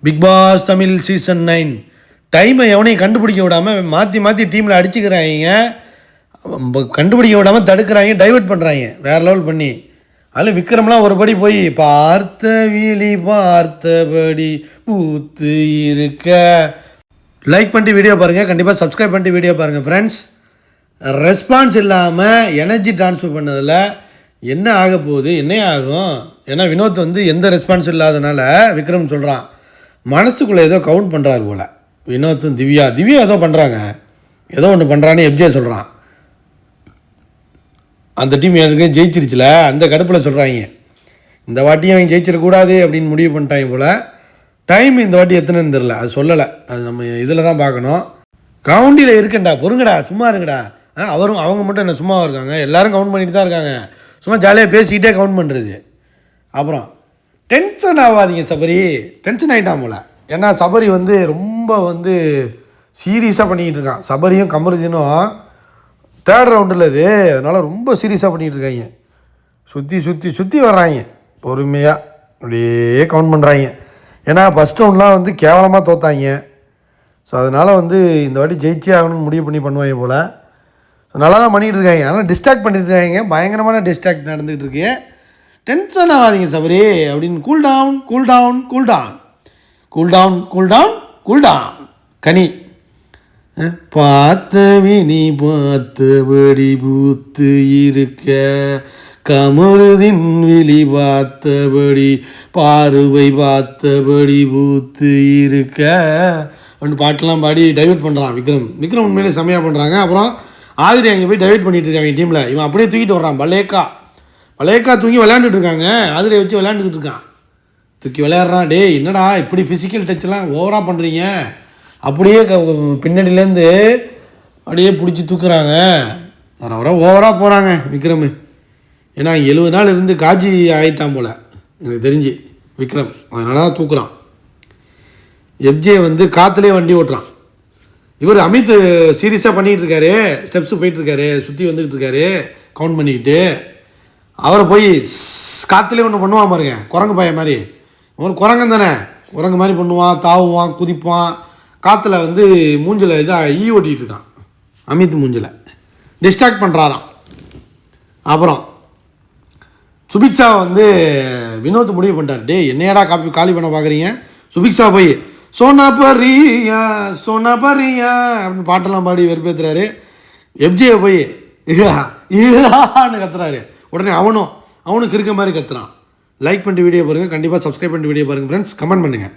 Big pass Tamil season 9 டைமை எவனையும் கண்டுபிடிக்க விடாமல் மாற்றி மாற்றி டீமில் அடிச்சுக்கிறாங்க, கண்டுபிடிக்க விடாமல் தடுக்கிறாங்க, டைவெர்ட் பண்ணுறாங்க வேறு லெவல் பண்ணி. அதில் விக்ரம்லாம் ஒரு படி போய் பார்த்த வீலி பார்த்தபடி பூத்து இருக்க. லைக் பண்ணிட்டு வீடியோ பாருங்கள், கண்டிப்பாக சப்ஸ்கிரைப் பண்ணிட்டு வீடியோ பாருங்கள் ஃப்ரெண்ட்ஸ். ரெஸ்பான்ஸ் இல்லாமல் எனர்ஜி ட்ரான்ஸ்ஃபர் பண்ணதில் என்ன ஆக போகுது, என்ன ஆகும்? ஏன்னா வினோத் வந்து எந்த ரெஸ்பான்ஸ் இல்லாதனால விக்ரம் சொல்கிறான், மனசுக்குள்ளே ஏதோ கவுண்ட் பண்ணுறாரு போல். வினோத்தும் திவ்யா ஏதோ பண்ணுறாங்க, ஏதோ ஒன்று பண்ணுறான்னு எப்ஜே சொல்கிறான். அந்த டீம் எனக்கு ஜெயிச்சிருச்சுல, அந்த கடுப்பில் சொல்கிறாங்க இந்த வாட்டியும் அவங்க ஜெயிச்சிடக்கூடாது அப்படின்னு முடிவு பண்ணிட்டாங்க போல். டைம் இந்த வாட்டி எத்தனைன்னு தெரில, அது சொல்லலை, அது நம்ம இதில் தான் பார்க்கணும். கவுண்டியில் இருக்கண்டா, பொறுங்கடா, சும்மா இருங்கடா. அவங்க மட்டும் என்ன சும்மா இருக்காங்க, எல்லோரும் கவுண்ட் பண்ணிட்டு தான் இருக்காங்க. சும்மா ஜாலியாக பேசிக்கிட்டே கவுண்ட் பண்ணுறது. அப்புறம் டென்ஷன் ஆகாதீங்க சபரி, டென்ஷன் ஆகிட்டான் போல். ஏன்னா சபரி வந்து ரொம்ப வந்து சீரியஸாக பண்ணிக்கிட்டு இருக்கான். சபரியும் கமருதீனும் தேர்ட் ரவுண்டில் இது, அதனால் ரொம்ப சீரியஸாக பண்ணிகிட்டு இருக்காங்க. சுற்றி வர்றாங்க பொறுமையாக, அப்படியே கவுண்ட் பண்ணுறாங்க. ஏன்னா ஃபஸ்ட் ரவுண்ட்லாம் வந்து கேவலமாக தோத்தாங்க. ஸோ அதனால் வந்து இந்த வாட்டி ஜெயிச்சே ஆகணும்னு முடிவு பண்ணுவாங்க போல். ஸோ நல்லா தான் பண்ணிகிட்டு இருக்காங்க, ஆனால் டிஸ்ட்ராக்ட் பண்ணிட்டு இருக்காங்க, பயங்கரமான டிஸ்ட்ராக்ட் நடந்துகிட்டு இருக்கு. டென்ஷன் ஆகாதீங்க சபரி அப்படின்னு கூல் டவுன் கனி. பார்த்தவினி பார்த்தபடி பூத்து இருக்க, கமருதின் விழி பார்த்தபடி பார்வை பார்த்தபடி பூத்து இருக்க அப்படின்னு பாட்டெல்லாம் பாடி டைவெர்ட் பண்ணுறான் விக்ரம் உண்மையிலே செம்மையாக பண்ணுறாங்க. அப்புறம் ஆதிரி அங்கே போய் டைவெர்ட் பண்ணிட்டு இருக்காங்க டீமில். இவன் அப்படியே தூக்கிட்டு வர்றான், பலேக்கா தூக்கி விளையாண்டுட்டு இருக்காங்க, ஆதிரியை வச்சு விளையாண்டுக்கிட்டு இருக்கான், தூக்கி விளையாடுறான். டே என்னடா இப்படி ஃபிசிக்கல் டச்செலாம் ஓவராக பண்ணுறீங்க, அப்படியே பின்னாடியிலேருந்து அப்படியே பிடிச்சி தூக்குறாங்க, வர ஓவராக போகிறாங்க விக்ரம். ஏன்னா 70 நாள் இருந்து காட்சி ஆகிட்டான் போல் எனக்கு தெரிஞ்சு விக்ரம், அதனால தான் தூக்குறான். எப்ஜே வந்து காற்றுலேயே வண்டி ஓட்டுறான். இவர் அமித் சீரியஸாக பண்ணிகிட்டு இருக்காரு, ஸ்டெப்ஸு போயிட்டுருக்காரு, சுற்றி வந்துக்கிட்டு இருக்காரு கவுண்ட் பண்ணிக்கிட்டு. அவரை போய் காற்றுலேயே ஒன்று பண்ணுவான் பாருங்க, குரங்கு பாய மாதிரி. ஒரு குரங்கு தானே, குரங்கு மாதிரி பண்ணுவான், தாவுவான், குதிப்பான். காற்றுல வந்து மூஞ்சில் இதாக ஓட்டிகிட்டு இருக்கான் அமித், மூஞ்சில் டிஸ்ட்ராக்ட் பண்ணுறாராம். அப்புறம் சுபிக்ஷா வந்து வினோத் முடிவு பண்ணிட்டார், டே என்னையடா காலி பண்ண பார்க்குறீங்க. சுபிக்ஷா போய் சோனா பரியா அப்படின்னு பாட்டெல்லாம் பாடி வெறுப்பேற்றுறாரு. எப்ஜே போய் கத்துறாரு. உடனே அவனுக்கு இருக்க மாதிரி கத்துறான். லைக் பண்ணிட்டு வீடியோ பாருங்கள், கண்டிப்பாக சப்ஸ்கிரைப் பண்ணிட்டு வீடியோ பாருங்கள் ஃப்ரெண்ட்ஸ், கமெண்ட் பண்ணுங்கள்.